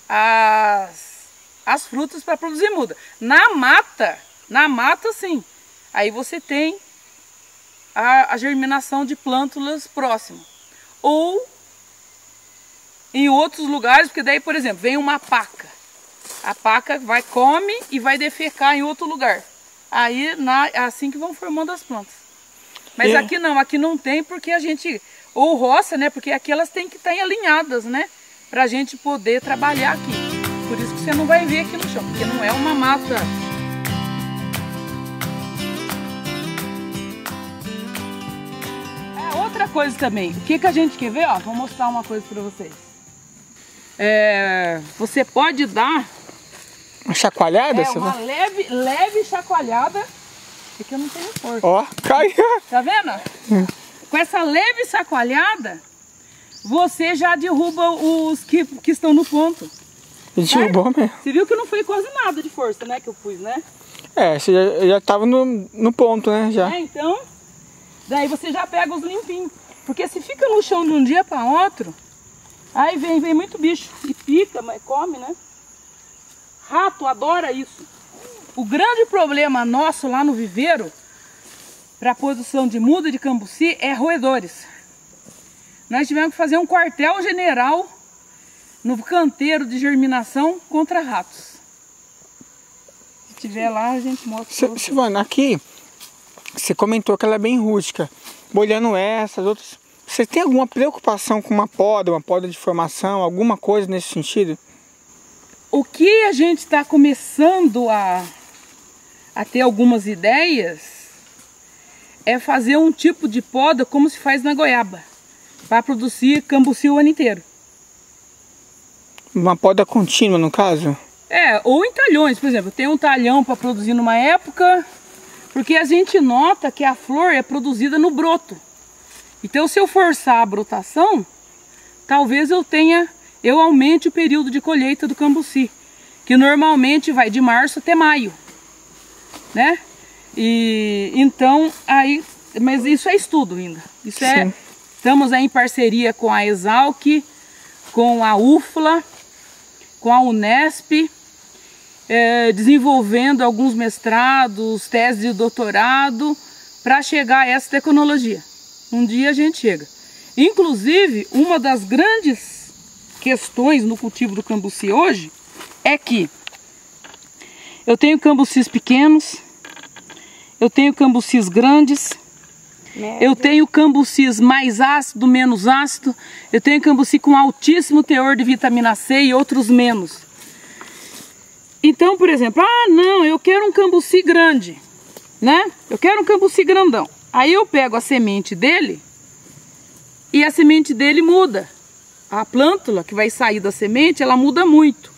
as frutas para produzir muda. Na mata sim. Aí você tem a germinação de plântulas próximas. Ou em outros lugares, porque daí, por exemplo, vem uma paca. A paca come e vai defecar em outro lugar. Aí é assim que vão formando as plantas. Mas aqui não tem porque a gente, ou roça, né? Porque aqui elas têm que estar alinhadas, né? Pra gente poder trabalhar aqui. Por isso que você não vai ver aqui no chão, porque não é uma mata. Outra coisa também, o que a gente quer ver, ó, vou mostrar uma coisa pra vocês. Você pode dar uma chacoalhada? Uma leve chacoalhada. É que eu não tenho força. Ó, cai. Tá vendo? Com essa leve chacoalhada, você já derruba os que estão no ponto. Derrubou mesmo. Você viu que não foi quase nada de força, né, que eu pus, né? Você já tava no ponto, né, já. Então, daí você já pega os limpinhos. Porque se fica no chão de um dia para outro, aí vem muito bicho e pica, mas come, né? Rato adora isso. O grande problema nosso lá no viveiro, para a produção de muda de cambuci, é roedores. Nós tivemos que fazer um quartel-general no canteiro de germinação contra ratos. Se tiver lá, a gente mostra. Silvana, aqui você comentou que ela é bem rústica. Olhando essas outras, você tem alguma preocupação com uma poda de formação, alguma coisa nesse sentido? O que a gente está começando a ter algumas ideias é fazer um tipo de poda como se faz na goiaba, para produzir cambuci o ano inteiro. Uma poda contínua, no caso? Ou em talhões, por exemplo, tem um talhão para produzir numa época, porque a gente nota que a flor é produzida no broto. Então, se eu forçar a brotação, talvez eu aumente o período de colheita do cambuci, que normalmente vai de março até maio, né? E então mas isso é estudo ainda. Estamos aí em parceria com a Exalc, com a UFLA, com a Unesp, desenvolvendo alguns mestrados, teses de doutorado para chegar a essa tecnologia. Um dia a gente chega. Inclusive, uma das grandes questões no cultivo do cambuci hoje é que eu tenho cambucis pequenos, eu tenho cambucis grandes, eu tenho cambucis mais ácido, menos ácido, eu tenho cambuci com altíssimo teor de vitamina C e outros menos. Então, por exemplo, não, eu quero um cambuci grande, né? Eu quero um cambuci grandão. Aí eu pego a semente dele e a semente dele muda. A plântula que vai sair da semente, ela muda muito,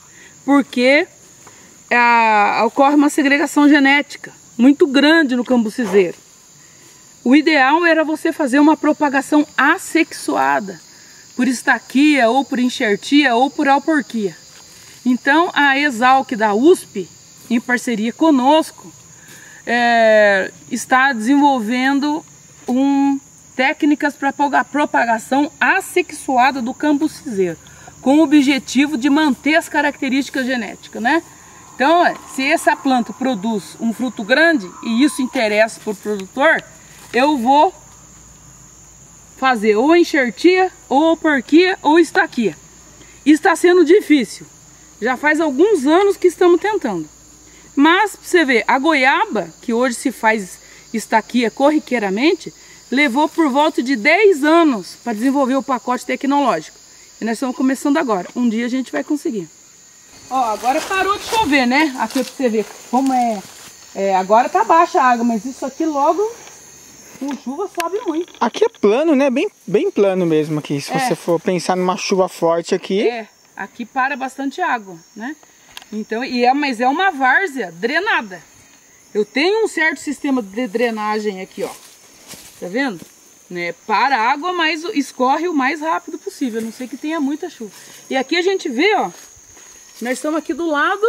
porque ocorre uma segregação genética muito grande no cambucizeiro. O ideal era você fazer uma propagação assexuada, por estaquia, ou por enxertia, ou por alporquia. Então a Exalc da USP, em parceria conosco, está desenvolvendo técnicas para propagação assexuada do cambucizeiro, com o objetivo de manter as características genéticas, né? Então, se essa planta produz um fruto grande, e isso interessa para o produtor, eu vou fazer ou enxertia, ou alporquia, ou estaquia. Está sendo difícil. Já faz alguns anos que estamos tentando. Mas, você vê, a goiaba, que hoje se faz estaquia corriqueiramente, levou por volta de 10 anos para desenvolver o pacote tecnológico. E nós estamos começando agora. Um dia a gente vai conseguir. Ó, agora parou de chover, né? Aqui para você ver como agora tá baixa a água, mas isso aqui logo com chuva sobe muito. Aqui é plano, né? Bem plano mesmo aqui. Se você for pensar numa chuva forte aqui. Aqui para bastante água, né? Então, mas é uma várzea drenada. Eu tenho um certo sistema de drenagem aqui, ó. Tá vendo? Né? Para a água, mas escorre o mais rápido possível, a não ser que tenha muita chuva. E aqui a gente vê, ó, nós estamos aqui do lado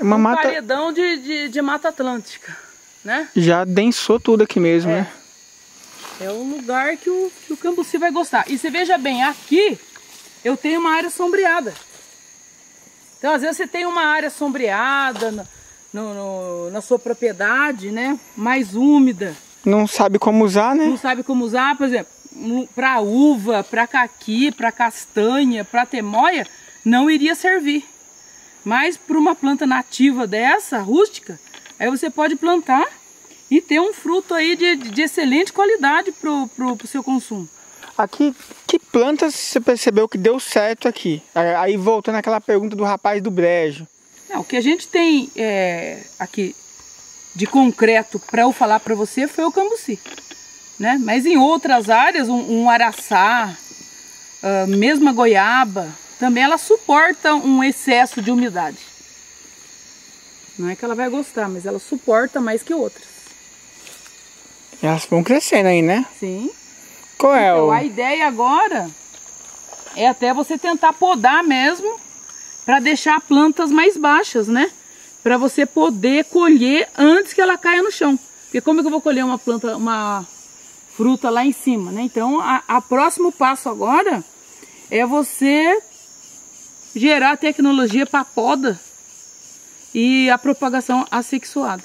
do paredão de Mata Atlântica, né? Já densou tudo aqui mesmo, né? É um lugar que o cambuci vai gostar. E você veja bem, aqui eu tenho uma área sombreada. Então, às vezes você tem uma área sombreada na sua propriedade, né? Mais úmida. Não sabe como usar, né? Não sabe como usar, por exemplo, para uva, para caqui, para castanha, para temoia, não iria servir. Mas para uma planta nativa dessa, rústica, aí você pode plantar e ter um fruto aí de excelente qualidade pro seu consumo. Aqui, que plantas você percebeu que deu certo aqui? Aí voltando àquela pergunta do rapaz do brejo. O que a gente tem aqui de concreto para eu falar para você foi o cambuci, né? Mas em outras áreas, um araçá, mesmo a goiaba, também ela suporta um excesso de umidade. Não é que ela vai gostar, mas ela suporta mais que outras. Elas vão crescendo aí, né? Sim. Qual é então, a ideia agora é até você tentar podar mesmo, para deixar plantas mais baixas, né? Para você poder colher antes que ela caia no chão. Porque como é que eu vou colher uma fruta lá em cima, né? Então, a próximo passo agora é você gerar tecnologia para poda e a propagação assexuada.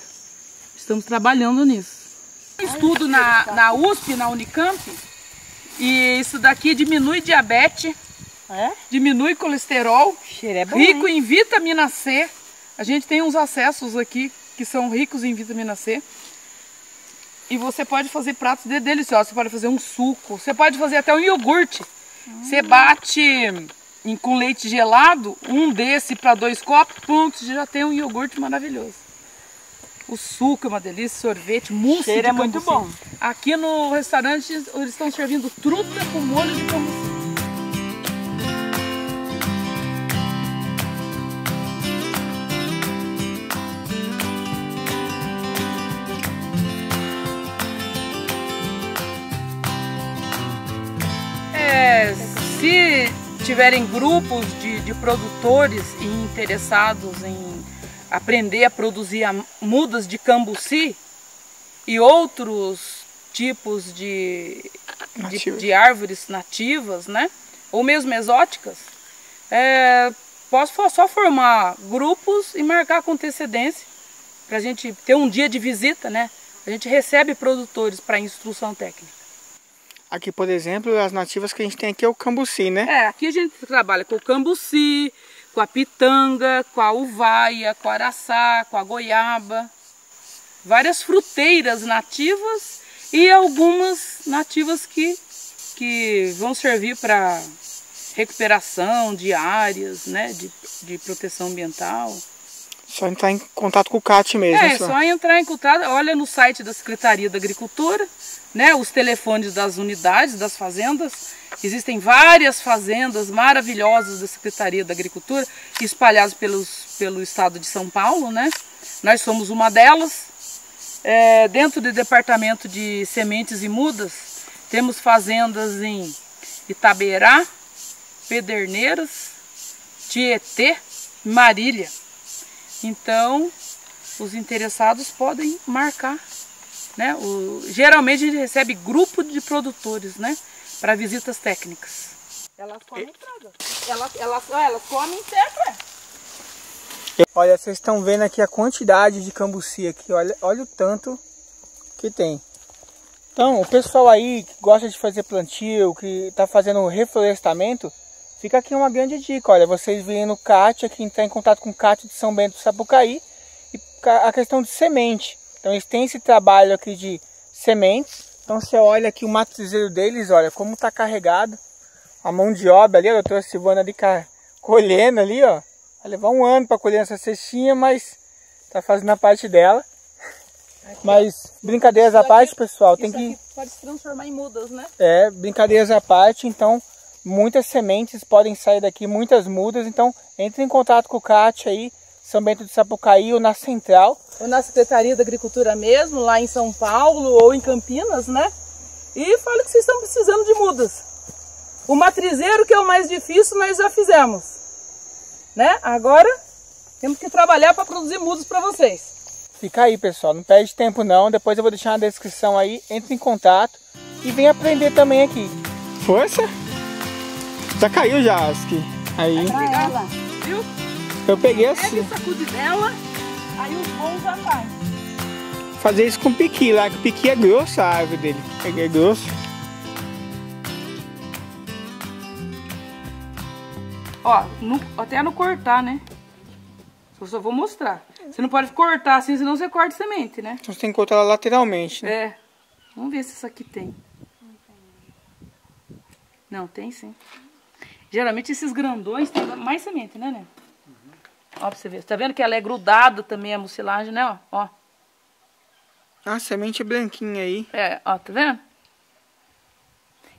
Estamos trabalhando nisso. Estudo na USP, na Unicamp, e isso daqui diminui diabetes, diminui colesterol, rico em vitamina C. A gente tem uns acessos aqui que são ricos em vitamina C. E você pode fazer pratos deliciosos, você pode fazer um suco, você pode fazer até um iogurte. Você bate com leite gelado, um desse para 2 copos, pronto, você já tem um iogurte maravilhoso. O suco é uma delícia, sorvete, mousse de cambuci. É muito bom. Aqui no restaurante eles estão servindo truta com molho de cambuci. Se tiverem grupos de produtores e interessados em aprender a produzir mudas de cambuci e outros tipos de árvores nativas, né? Ou mesmo exóticas, posso só formar grupos e marcar com antecedência para a gente ter um dia de visita, né? A gente recebe produtores para instrução técnica. Aqui, por exemplo, as nativas que a gente tem aqui é o cambuci, né? Aqui a gente trabalha com o cambuci, com a pitanga, com a uvaia, com a araçá, com a goiaba. Várias fruteiras nativas e algumas nativas que vão servir para recuperação de áreas, né, de proteção ambiental. Só entrar em contato com o CAT mesmo. Só entrar em contato, olha no site da Secretaria da Agricultura, né, os telefones das unidades, das fazendas. Existem várias fazendas maravilhosas da Secretaria da Agricultura, espalhadas pelo estado de São Paulo, né? Nós somos uma delas. Dentro do departamento de sementes e mudas, temos fazendas em Itaberá, Pederneiras, Tietê, Marília. Então, os interessados podem marcar, né? Geralmente a gente recebe grupo de produtores, né? Para visitas técnicas. Elas comem praga. Elas comem tetra. Olha, vocês estão vendo aqui a quantidade de cambuci aqui. Olha o tanto que tem. Então, o pessoal aí que gosta de fazer plantio, que está fazendo reflorestamento, fica aqui uma grande dica. Olha, vocês virem no CAT, aqui entrar em contato com o CAT de São Bento do Sapucaí, e a questão de semente. Então eles têm esse trabalho aqui de sementes. Então você olha aqui o matrizeiro deles, olha como está carregado. A mão de obra ali, a doutora Silvana ali colhendo ali, ó. Vai levar um ano para colher essa cestinha, mas está fazendo a parte dela. Mas brincadeiras à parte, pessoal, tem que... pode se transformar em mudas, né? Brincadeiras à parte, então muitas sementes podem sair daqui, muitas mudas. Então entre em contato com o CAT aí, São Bento do Sapucaí ou na Central. Ou na Secretaria da Agricultura mesmo, lá em São Paulo ou em Campinas, né? E fala que vocês estão precisando de mudas. O matrizeiro, que é o mais difícil, nós já fizemos, né? Agora temos que trabalhar para produzir mudas para vocês. Fica aí, pessoal, não perde tempo não. Depois eu vou deixar na descrição aí, entre em contato e vem aprender também aqui. Força! Já caiu já, Aski. Aí. Pra ela, viu? Eu peguei assim. Pega o sacude dela, aí os bons já faz. Fazer isso com o piqui lá, que o piqui é grosso, a árvore dele. Peguei grosso. Ó, até no cortar, né? Eu só vou mostrar. Você não pode cortar assim, senão você corta semente, né? Então você tem que cortar ela lateralmente, né? É. Vamos ver se isso aqui tem. Não, tem sim. Geralmente esses grandões tem mais semente, né, né? Ó, pra você ver. Tá vendo que ela é grudada também, a mucilagem, né? Ó. Ah, a semente é branquinha aí. É, ó, tá vendo?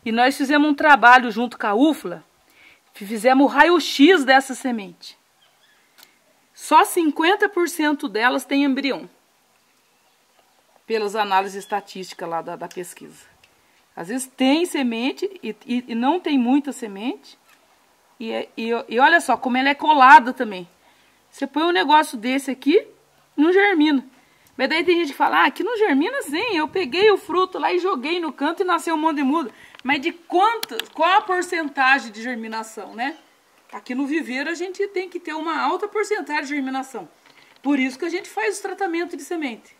E nós fizemos um trabalho junto com a UFLA. Fizemos o raio-x dessa semente. Só 50% delas tem embrião. Pelas análises estatísticas lá da pesquisa. Às vezes tem semente e não tem muita semente. E olha só como ela é colada também. Você põe um negócio desse aqui, não germina. Mas daí tem gente que fala, que não germina sim. Eu peguei o fruto lá e joguei no canto e nasceu um monte de muda. Mas de qual a porcentagem de germinação, né? Aqui no viveiro a gente tem que ter uma alta porcentagem de germinação. Por isso que a gente faz os tratamentos de semente.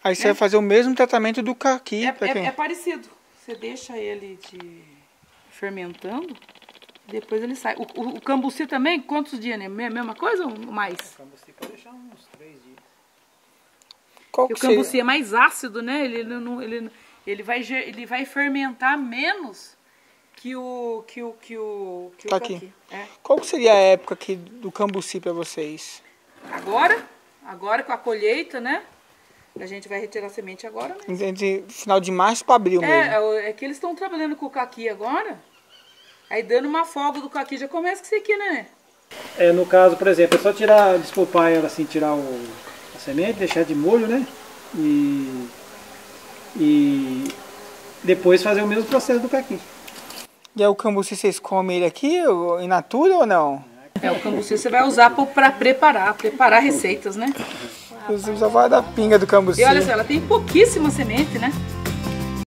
Aí você vai fazer o mesmo tratamento do caqui. É parecido. Você deixa ele fermentando, depois ele sai. O cambuci também, quantos dias, né? Mesma coisa ou mais? O cambuci pode deixar uns 3 dias. Qual que o cambuci é mais ácido, né? Ele vai fermentar menos que o caqui. É. Qual que seria a época aqui do cambuci para vocês? Agora com a colheita, né? A gente vai retirar a semente agora mesmo. Entre final de março para abril mesmo. É que eles estão trabalhando com o caqui agora. Aí dando uma folga do caqui já começa com isso aqui, né? No caso, por exemplo, é só despolpar ela assim, tirar a semente, deixar de molho, né? E depois fazer o mesmo processo do caqui. E aí o cambuci vocês comem ele aqui, in natura ou não? O cambuci você vai usar para preparar receitas, né? Você só vai dar pinga do cambuci. E olha só, ela tem pouquíssima semente, né?